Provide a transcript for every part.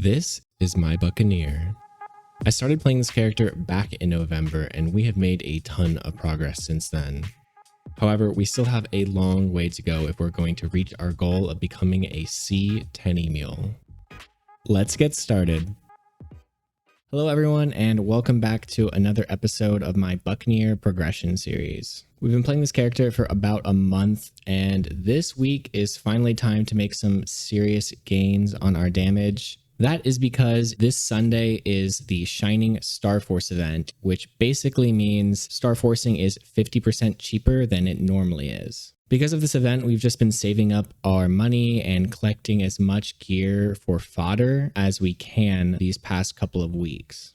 This is my Buccaneer. I started playing this character back in November and we have made a ton of progress since then. However, we still have a long way to go if we're going to reach our goal of becoming a Ctene mule. Let's get started. Hello everyone and welcome back to another episode of my Buccaneer progression series. We've been playing this character for about a month and this week is finally time to make some serious gains on our damage. That is because this Sunday is the Shining Star Force event, which basically means Star Forcing is 50% cheaper than it normally is. Because of this event, we've just been saving up our money and collecting as much gear for fodder as we can these past couple of weeks.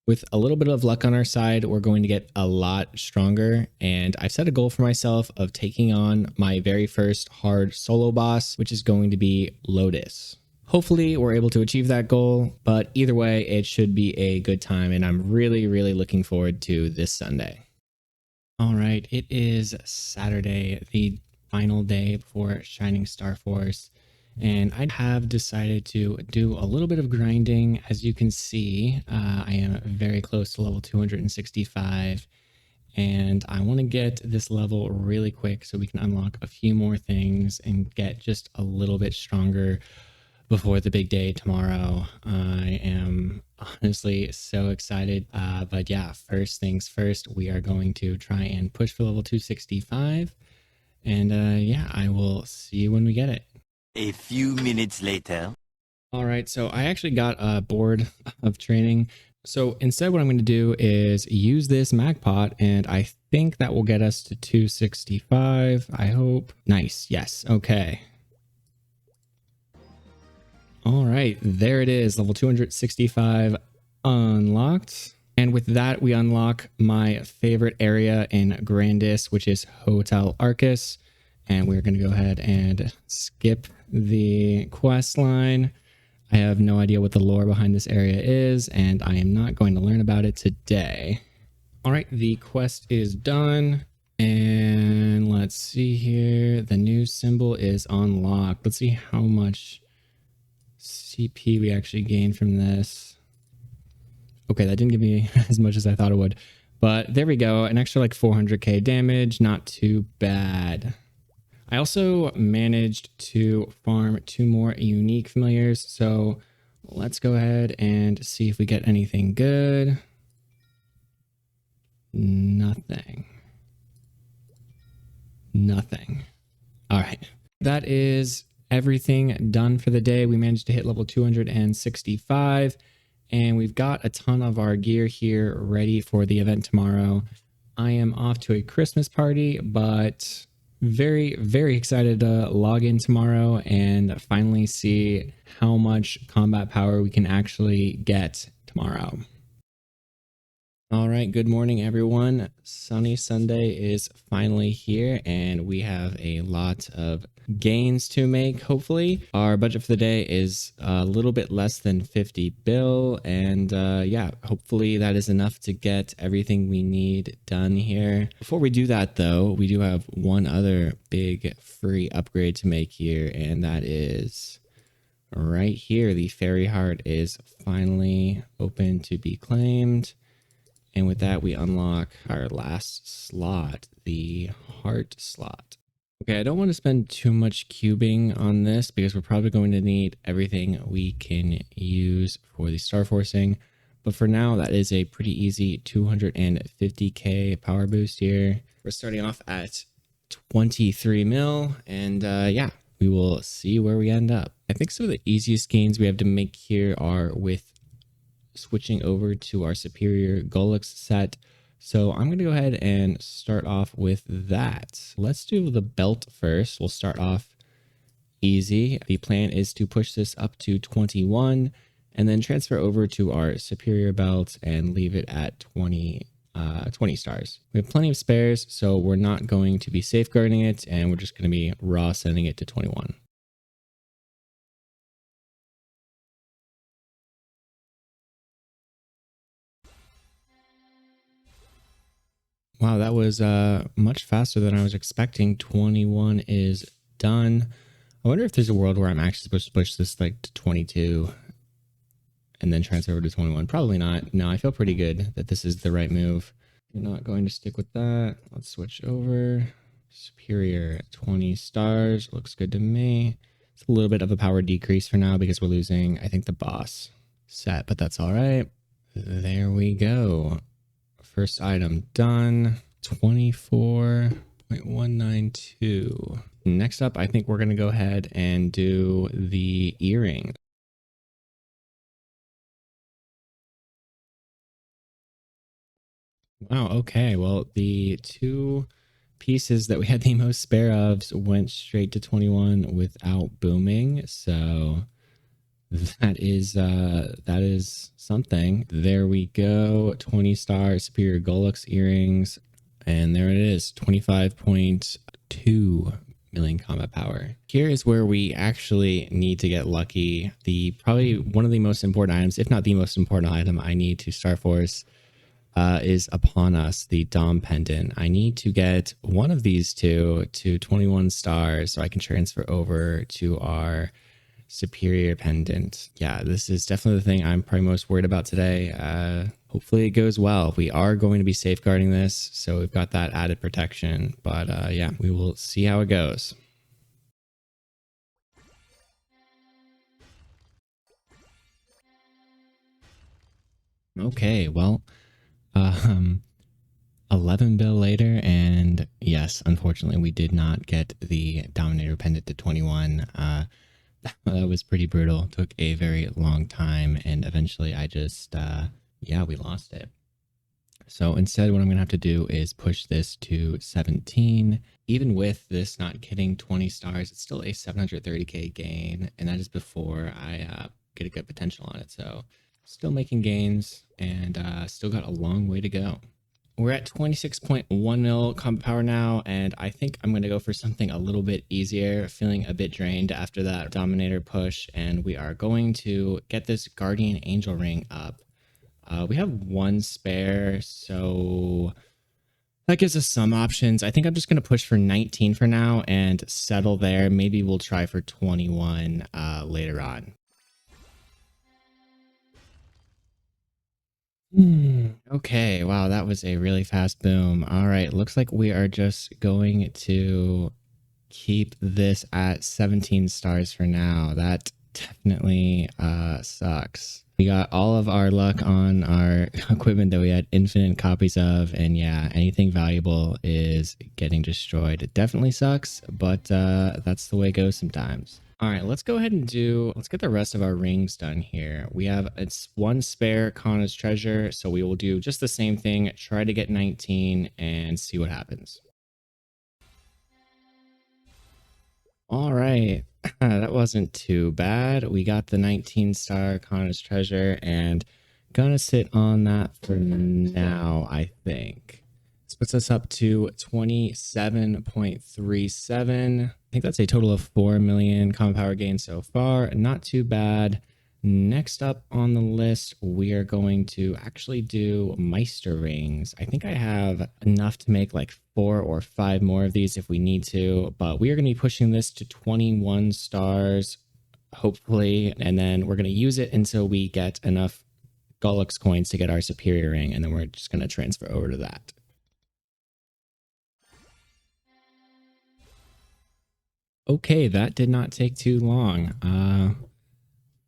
With a little bit of luck on our side, we're going to get a lot stronger, and I've set a goal for myself of taking on my very first hard solo boss, which is going to be Lotus. Hopefully we're able to achieve that goal, but either way, it should be a good time, and I'm really looking forward to this Sunday. All right, it is Saturday, the final day before Shining Star Force, and I have decided to do a little bit of grinding. As you can see, I am very close to level 265, and I want to get this level really quick so we can unlock a few more things and get just a little bit stronger before the big day tomorrow. I am honestly so excited. But yeah, first things first, we are going to try and push for level 265. And yeah, I will see you when we get it. A few minutes later. All right, so I actually got bored of training. So instead what I'm going to do is use this mag pot, and I think that will get us to 265, I hope. Nice, yes, okay. All right, there it is, level 265 unlocked. And with that, we unlock my favorite area in Grandis, which is Hotel Arcus. And we're going to go ahead and skip the quest line. I have no idea what the lore behind this area is, and I am not going to learn about it today. All right, the quest is done. And let's see here. The new symbol is unlocked. Let's see how much CP we actually gained from this. Okay, that didn't give me as much as I thought it would, but there we go. An extra like 400k damage, not too bad. I also managed to farm 2 more unique familiars, so let's go ahead and see if we get anything good. Nothing. All right, that is everything done for the day. We managed to hit level 265, and we've got a ton of our gear here ready for the event tomorrow. I am off to a Christmas party, but very excited to log in tomorrow and finally see how much combat power we can actually get tomorrow. All right, good morning everyone. Sunny Sunday is finally here and we have a lot of gains to make. Hopefully our budget for the day is a little bit less than 50 bill, and yeah, hopefully that is enough to get everything we need done here. Before we do that though, we do have one other big free upgrade to make here, and that is right here. The fairy heart is finally open to be claimed. And with that, we unlock our last slot, the heart slot. Okay, I don't want to spend too much cubing on this because we're probably going to need everything we can use for the star forcing. But for now, that is a pretty easy 250k power boost here. We're starting off at 23 mil, and yeah, we will see where we end up. I think some of the easiest gains we have to make here are with switching over to our superior Golux set. So I'm going to go ahead and start off with that. Let's do the belt first. We'll start off easy. The plan is to push this up to 21 and then transfer over to our superior belt and leave it at 20 stars. We have plenty of spares, so we're not going to be safeguarding it, and we're just going to be raw sending it to 21. Wow, that was much faster than I was expecting. 21 is done. I wonder if there's a world where I'm actually supposed to push this like to 22. and then transfer over to 21. Probably not. No, I feel pretty good that this is the right move. I'm not going to stick with that. Let's switch over. Superior 20 stars. Looks good to me. It's a little bit of a power decrease for now because we're losing, I think, the boss set, but that's all right. There we go. First item done. 24.192. Next up, I think we're going to go ahead and do the earring. Wow, okay. Well, the two pieces that we had the most spare of went straight to 21 without booming. So that is something. There we go. 20 star superior Golux earrings. And there it is. 25.2 million combat power. Here is where we actually need to get lucky. The probably one of the most important items, if not the most important item I need to Star Force is upon us, the Dom pendant. I need to get one of these two to 21 stars so I can transfer over to our superior pendant. Yeah, this is definitely the thing I'm probably most worried about today. Hopefully it goes well. We are going to be safeguarding this, so we've got that added protection. But yeah, we will see how it goes. Okay, well, um, 11 bill later, and yes, unfortunately, we did not get the Dominator pendant to 21. That was pretty brutal. Took a very long time, and eventually I just, yeah, we lost it. So instead, what I'm going to have to do is push this to 17. Even with this not getting 20 stars, it's still a 730k gain, and that is before I get a good potential on it. So still making gains, and still got a long way to go. We're at 26.1 mil combat power now, and I think I'm going to go for something a little bit easier, feeling a bit drained after that Dominator push, and we are going to get this Guardian Angel Ring up. We have one spare, so that gives us some options. I think I'm just going to push for 19 for now and settle there. Maybe we'll try for 21 later on. Okay, wow, that was a really fast boom. All right, looks like we are just going to keep this at 17 stars for now. That definitely sucks. We got all of our luck on our equipment that we had infinite copies of, and yeah, anything valuable is getting destroyed. It definitely sucks, but that's the way it goes sometimes. All right, let's go ahead and let's get the rest of our rings done here. We have it's one spare Kana's treasure, so we will do just the same thing, try to get 19 and see what happens. All right, that wasn't too bad. We got the 19 star Kana's treasure and gonna sit on that for now, I think. This puts us up to 27.37. I think that's a total of 4 million common power gain so far. Not too bad. Next up on the list, we are going to actually do Meister rings. I think I have enough to make like 4 or 5 more of these if we need to, but we are going to be pushing this to 21 stars, hopefully, and then we're going to use it until we get enough Golux coins to get our superior ring, and then we're just going to transfer over to that. Okay, that did not take too long.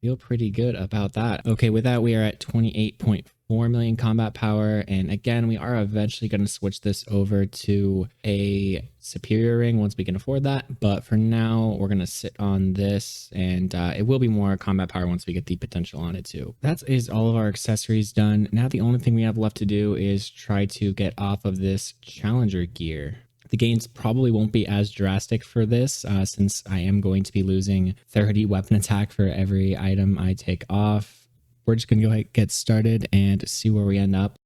Feel pretty good about that. Okay, with that, we are at 28.4 million combat power. And again, we are eventually going to switch this over to a superior ring once we can afford that. But for now, we're going to sit on this, and it will be more combat power once we get the potential on it too. That is all of our accessories done. Now, the only thing we have left to do is try to get off of this challenger gear. The gains probably won't be as drastic for this since I am going to be losing 30 weapon attack for every item I take off. We're just going to go ahead and get started and see where we end up.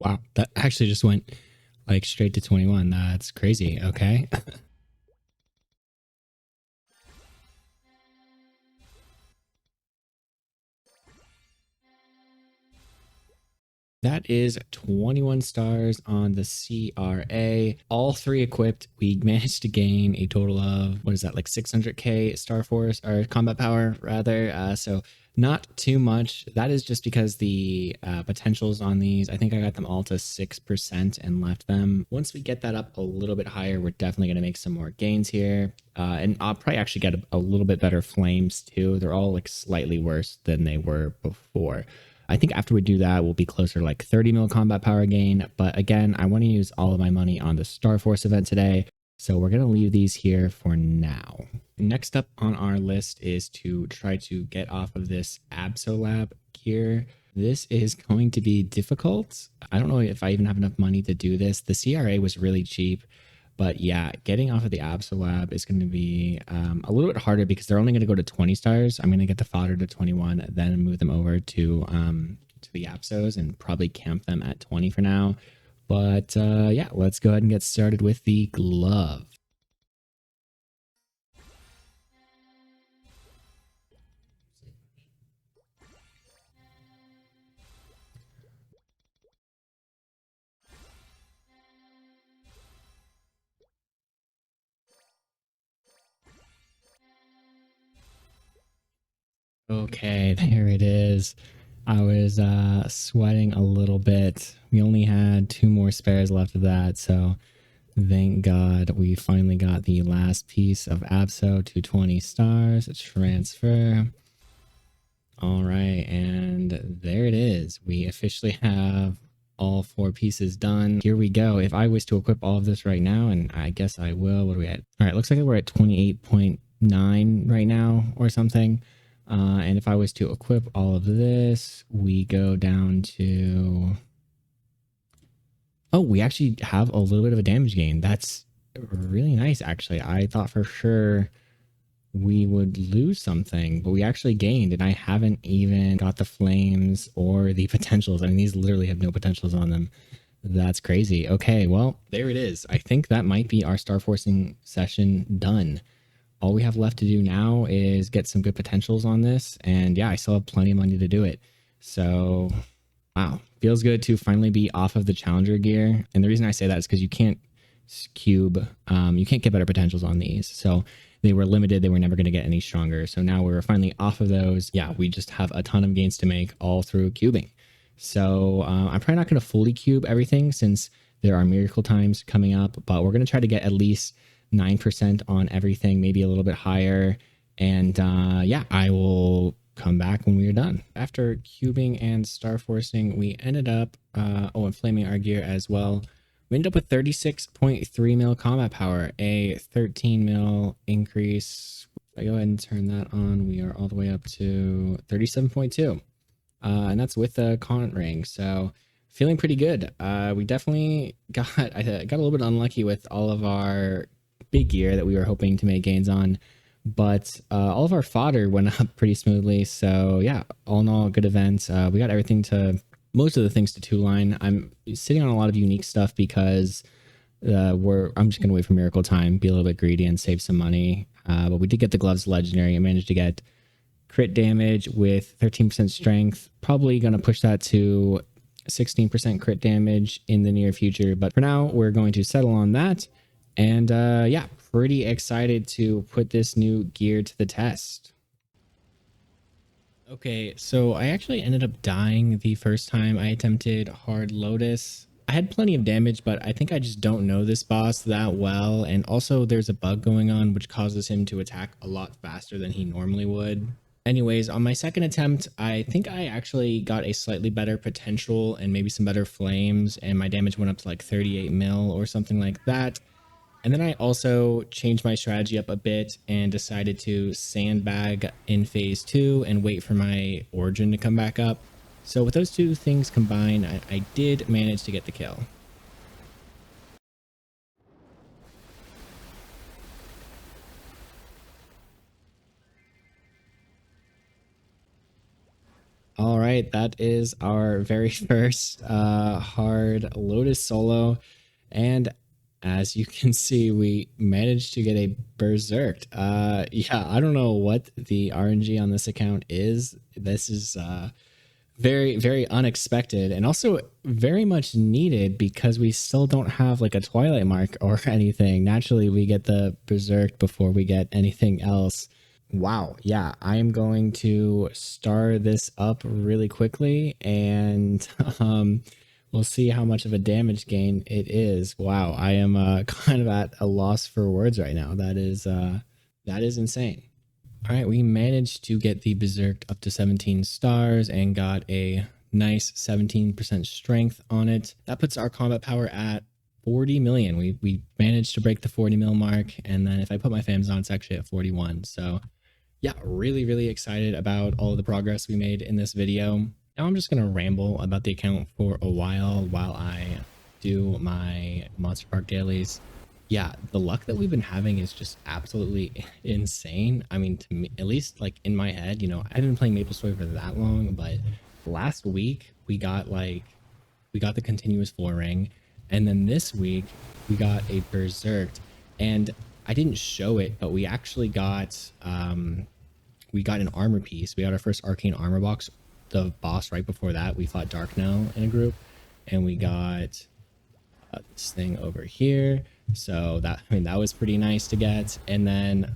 Wow, that actually just went like straight to 21. That's crazy. Okay. That is 21 stars on the CRA. All three equipped. We managed to gain a total of, what is that, like 600k star force or combat power rather. So not too much. That is just because the potentials on these, I think I got them all to 6% and left them. Once we get that up a little bit higher, we're definitely going to make some more gains here. And I'll probably actually get a little bit better flames too. They're all like slightly worse than they were before. I think after we do that, we'll be closer to like 30 mil combat power gain. But again, I want to use all of my money on the Star Force event today. So we're going to leave these here for now. Next up on our list is to try to get off of this Absolab gear. This is going to be difficult. I don't know if I even have enough money to do this. The CRA was really cheap. But yeah, getting off of the Absolab is going to be a little bit harder because they're only going to go to 20 stars. I'm going to get the fodder to 21, then move them over to the Apsos and probably camp them at 20 for now. But yeah, let's go ahead and get started with the glove. Okay, there it is. I was sweating a little bit. We only had 2 more spares left of that, so thank God we finally got the last piece of Abso to 20 stars. Transfer. All right, and there it is. We officially have all 4 pieces done. Here we go. If I was to equip all of this right now, and I guess I will, what are we at? All right, looks like we're at 28.9 right now or something. And if I was to equip all of this, we go down to... Oh, we actually have a little bit of a damage gain. That's really nice, actually. I thought for sure we would lose something, but we actually gained, and I haven't even got the flames or the potentials. I mean, these literally have no potentials on them. That's crazy. Okay, well, there it is. I think that might be our star forcing session done. All we have left to do now is get some good potentials on this. And yeah, I still have plenty of money to do it. So, wow. Feels good to finally be off of the Challenger gear. And the reason I say that is because you can't cube, you can't get better potentials on these. So they were limited. They were never going to get any stronger. So now we're finally off of those. Yeah, we just have a ton of gains to make all through cubing. So I'm probably not going to fully cube everything since there are miracle times coming up, but we're going to try to get at least 9% on everything, maybe a little bit higher. And yeah, I will come back when we are done. After cubing and star forcing, we ended up, and flaming our gear as well. We ended up with 36.3 mil combat power, a 13 mil increase. If I go ahead and turn that on, we are all the way up to 37.2. And that's with the Con ring. So feeling pretty good. We definitely I got a little bit unlucky with all of our big gear that we were hoping to make gains on, but all of our fodder went up pretty smoothly. So yeah, all in all, good events. We got everything to, most of the things to 2-line. I'm sitting on a lot of unique stuff because I'm just gonna wait for miracle time, be a little bit greedy and save some money. But we did get the gloves legendary and managed to get crit damage with 13% strength. Probably gonna push that to 16% crit damage in the near future, but for now we're going to settle on that. And yeah, pretty excited to put this new gear to the test. Okay, so I actually ended up dying the first time I attempted hard Lotus. I had plenty of damage, but I think I just don't know this boss that well. And also there's a bug going on which causes him to attack a lot faster than he normally would. Anyways, on my second attempt, I think I actually got a slightly better potential and maybe some better flames, and my damage went up to like 38 mil or something like that. And then I also changed my strategy up a bit and decided to sandbag in phase 2 and wait for my origin to come back up. So with those two things combined, I did manage to get the kill. All right, that is our very first hard Lotus solo. And as you can see, we managed to get a berserked. Yeah, I don't know what the RNG on this account is. This is very, very unexpected and also very much needed because we still don't have like a Twilight mark or anything. Naturally, we get the Berserk before we get anything else. Wow. Yeah, I am going to star this up really quickly and we'll see how much of a damage gain it is. Wow, I am kind of at a loss for words right now. That is insane. All right, we managed to get the Berserk up to 17 stars and got a nice 17% strength on it. That puts our combat power at 40 million. We managed to break the 40 mil mark, and then if I put my fams on, it's actually at 41. So yeah, really, really excited about all of the progress we made in this video. Now I'm just going to ramble about the account for a while I do my Monster Park dailies. Yeah, the luck that we've been having is just absolutely insane. I mean, to me, at least like in my head, you know, I haven't been playing MapleStory for that long, but last week we got the continuous 4 ring, and then this week we got a Berserk, and I didn't show it, but we actually got an armor piece. We got our first arcane armor box. The boss right before that, we fought Darknell in a group, and we got this thing over here. So that, I mean, that was pretty nice to get. And then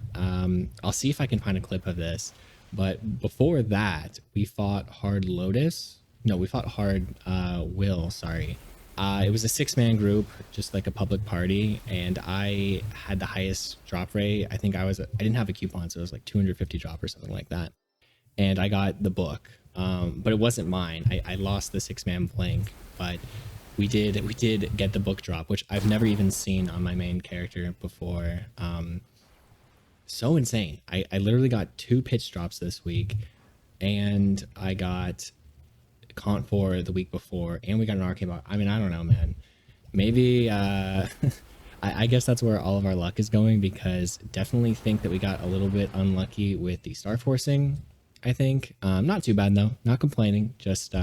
I'll see if I can find a clip of this. But before that, we fought Hard Lotus. No, we fought Hard Will, sorry. It was a 6-man group, just like a public party, and I had the highest drop rate. I think I didn't have a coupon, so it was like 250 drop or something like that. And I got the book, but it wasn't mine. I lost the 6-man plank, but we did get the book drop, which I've never even seen on my main character before. So insane. I literally got 2 pitch drops this week, and I got Cont 4 the week before, and we got an arcane box. I mean, I don't know, man. Maybe I guess that's where all of our luck is going, because definitely think that we got a little bit unlucky with the star forcing. I think not too bad though, not complaining, just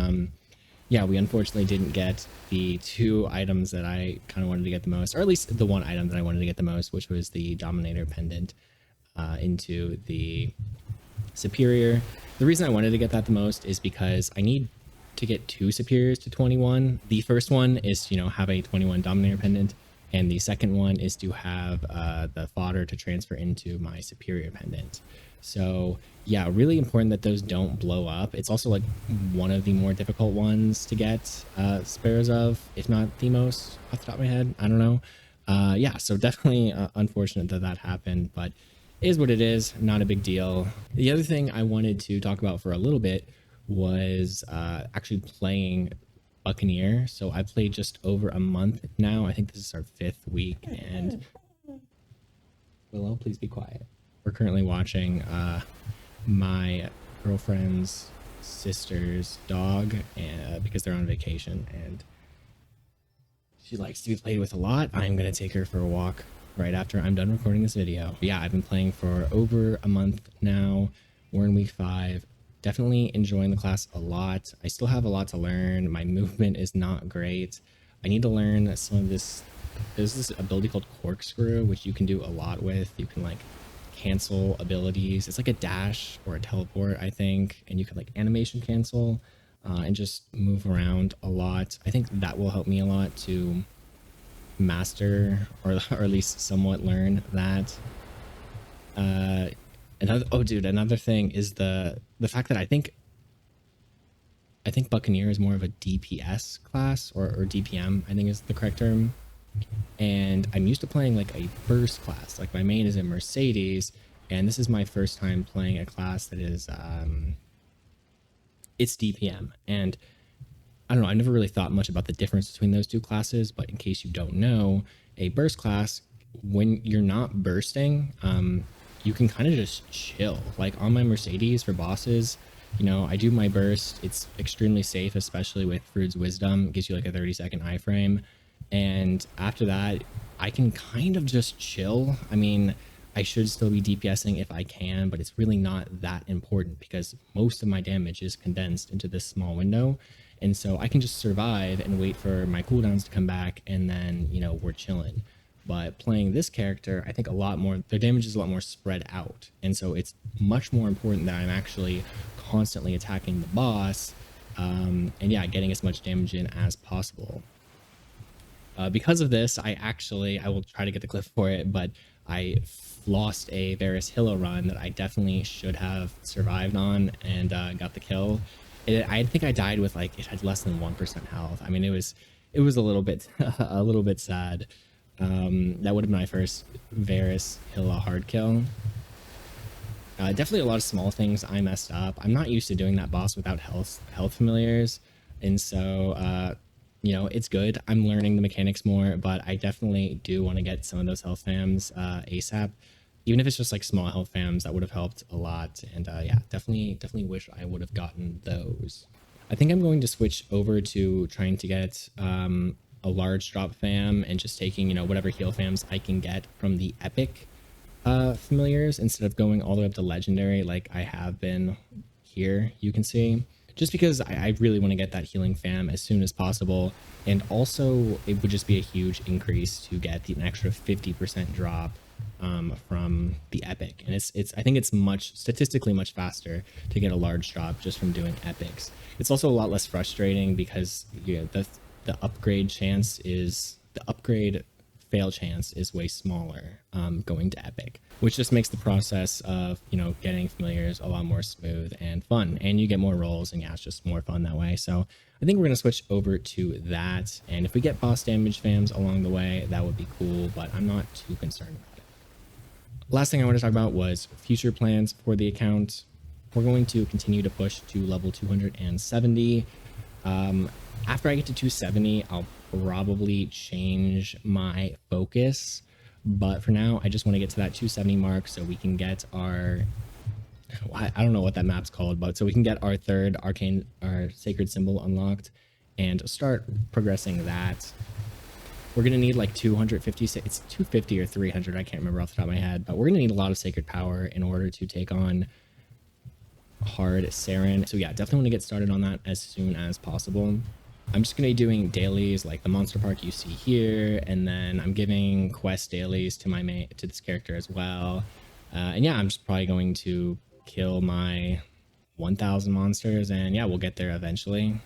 yeah, we unfortunately didn't get the 2 items that I kind of wanted to get the most, or at least the 1 item that I wanted to get the most, which was the Dominator pendant into the superior. The reason I wanted to get that the most is because I need to get 2 superiors to 21. The first one is to, you know, have a 21 Dominator pendant, and the second one is to have the fodder to transfer into my superior pendant. So yeah, really important that those don't blow up. It's also like one of the more difficult ones to get spares of, if not the most off the top of my head. I don't know. Yeah, so definitely unfortunate that that happened, but it is what it is. Not a big deal. The other thing I wanted to talk about for a little bit was actually playing Buccaneer. So I've played just over a month now. I think this is our 5th week, and Willow, please be quiet. We're currently watching my girlfriend's sister's dog because they're on vacation, and she likes to be played with a lot. I'm going to take her for a walk right after I'm done recording this video. But yeah, I've been playing for over a month now. We're in week 5. Definitely enjoying the class a lot. I still have a lot to learn. My movement is not great. I need to learn some of this. There's this ability called Corkscrew, which you can do a lot with. You can like cancel abilities. It's like a dash or a teleport, I think, and you can like animation cancel and just move around a lot. I think that will help me a lot to master or at least somewhat learn that. Another thing is the fact that I think Buccaneer is more of a DPS class, or DPM, I think is the correct term. And I'm used to playing like a burst class. Like my main is a Mercedes, and this is my first time playing a class that is it's DPM. And I don't know, I never really thought much about the difference between those 2 classes, but in case you don't know, a burst class, when you're not bursting, you can kind of just chill. Like on my Mercedes for bosses, you know, I do my burst. It's extremely safe, especially with Frood's Wisdom. It gives you like a 30-second iframe. And after that, I can kind of just chill. I mean, I should still be DPSing if I can, but it's really not that important because most of my damage is condensed into this small window. And so I can just survive and wait for my cooldowns to come back, and then, you know, we're chilling. But playing this character, I think a lot more, their damage is a lot more spread out. And so it's much more important that I'm actually constantly attacking the boss And yeah, getting as much damage in as possible. Because of this, I will try to get the clip for it, but I lost a Varus Hilo run that I definitely should have survived on and got the kill. I think I died with like, it had less than 1% health. I mean, it was a little bit a little bit sad. That would have been my first Varus Hilo hard kill. Definitely a lot of small things I messed up. I'm not used to doing that boss without health familiars, and so you know, it's good. I'm learning the mechanics more, but I definitely do want to get some of those health fams ASAP. Even if it's just like small health fams, that would have helped a lot. And yeah, definitely wish I would have gotten those. I think I'm going to switch over to trying to get a large drop fam and just taking, you know, whatever heal fams I can get from the epic familiars instead of going all the way up to legendary like I have been here, you can see. Just because I really want to get that healing fam as soon as possible. And also, it would just be a huge increase to get an extra 50% drop from the epic. And I think it's statistically much faster to get a large drop just from doing epics. It's also a lot less frustrating because, you know, the upgrade fail chance is way smaller going to epic, which just makes the process of, you know, getting familiars a lot more smooth and fun, and you get more rolls, and yeah, it's just more fun that way. So I think we're going to switch over to that, and if we get boss damage fams along the way, that would be cool, but I'm not too concerned about it. Last thing I want to talk about was future plans for the account. We're going to continue to push to level 270. After I get to 270, I'll probably change my focus, but for now I just want to get to that 270 mark so we can get our, I don't know what that map's called, but so we can get our third sacred symbol unlocked and start progressing that. We're gonna need like 250, it's 250 or 300, I can't remember off the top of my head, but we're gonna need a lot of sacred power in order to take on hard Saren. So yeah, definitely want to get started on that as soon as possible. I'm just going to be doing dailies like the monster park you see here, and then I'm giving quest dailies to this character as well. And yeah, I'm just probably going to kill my 1,000 monsters, and yeah, we'll get there eventually.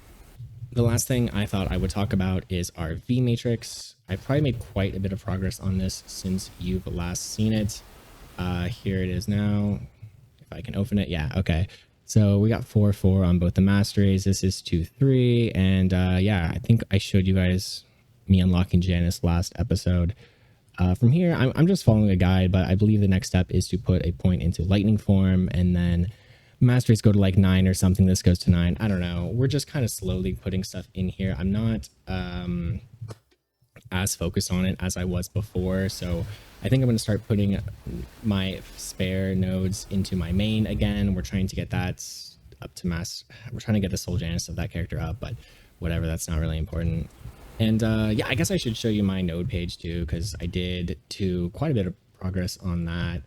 The last thing I thought I would talk about is our V matrix. I've probably made quite a bit of progress on this since you've last seen it. Here it is now. If I can open it, yeah, okay. So we got 4-4 on both the masteries. This is 2-3, and yeah, I think I showed you guys me unlocking Janice last episode. From here, I'm just following a guide, but I believe the next step is to put a point into lightning form, and then masteries go to like 9 or something. This goes to 9. I don't know. We're just kind of slowly putting stuff in here. I'm not as focused on it as I was before, so I think I'm going to start putting my spare nodes into my main again. We're trying to get that up to mass. We're trying to get the soul Janus of that character up, but whatever, that's not really important. And yeah, I guess I should show you my node page too, because I did quite a bit of progress on that.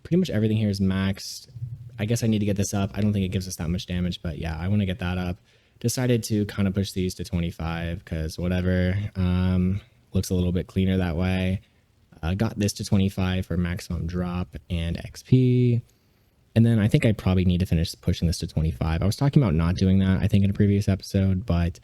Pretty much everything here is maxed. I guess I need to get this up. I don't think it gives us that much damage, but yeah, I want to get that up. Decided to kind of push these to 25 because whatever, looks a little bit cleaner that way. Got this to 25 for maximum drop and XP. And then I think I probably need to finish pushing this to 25. I was talking about not doing that, I think, in a previous episode, but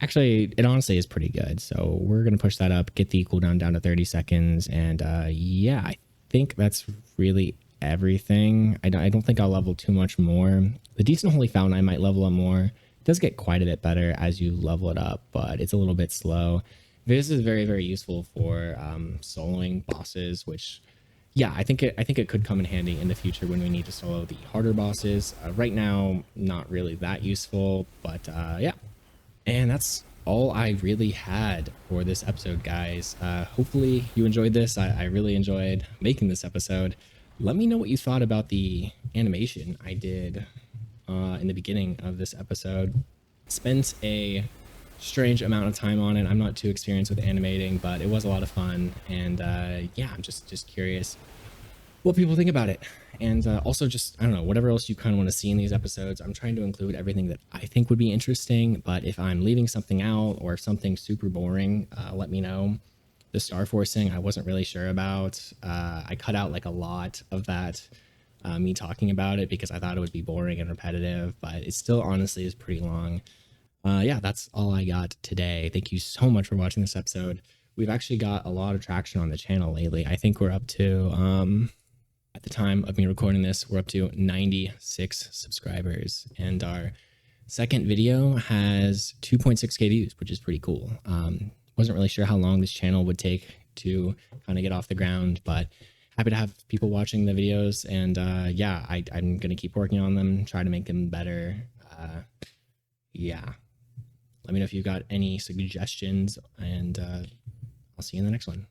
actually, it honestly is pretty good. So we're going to push that up, get the cooldown down to 30 seconds. And yeah, I think that's really everything. I don't think I'll level too much more. The Decent Holy Fountain, I might level up more. It does get quite a bit better as you level it up, but it's a little bit slow. This is very, very useful for soloing bosses, which, yeah, I think it could come in handy in the future when we need to solo the harder bosses. Right now, not really that useful, but yeah. And that's all I really had for this episode, guys. Hopefully you enjoyed this. I really enjoyed making this episode. Let me know what you thought about the animation I did in the beginning of this episode. Spent a strange amount of time on it. I'm not too experienced with animating, but it was a lot of fun. And yeah, I'm just curious what people think about it. And also just, I don't know, whatever else you kind of want to see in these episodes. I'm trying to include everything that I think would be interesting, but if I'm leaving something out or something super boring, let me know. The star forcing, I wasn't really sure about. I cut out like a lot of that me talking about it because I thought it would be boring and repetitive, but it still honestly is pretty long. Yeah, that's all I got today. Thank you so much for watching this episode. We've actually got a lot of traction on the channel lately. I think we're up to, at the time of me recording this, we're up to 96 subscribers, and our second video has 2.6k views, which is pretty cool. Wasn't really sure how long this channel would take to kind of get off the ground, but happy to have people watching the videos. And yeah, I'm going to keep working on them, try to make them better. Yeah. Let me know if you've got any suggestions, and I'll see you in the next one.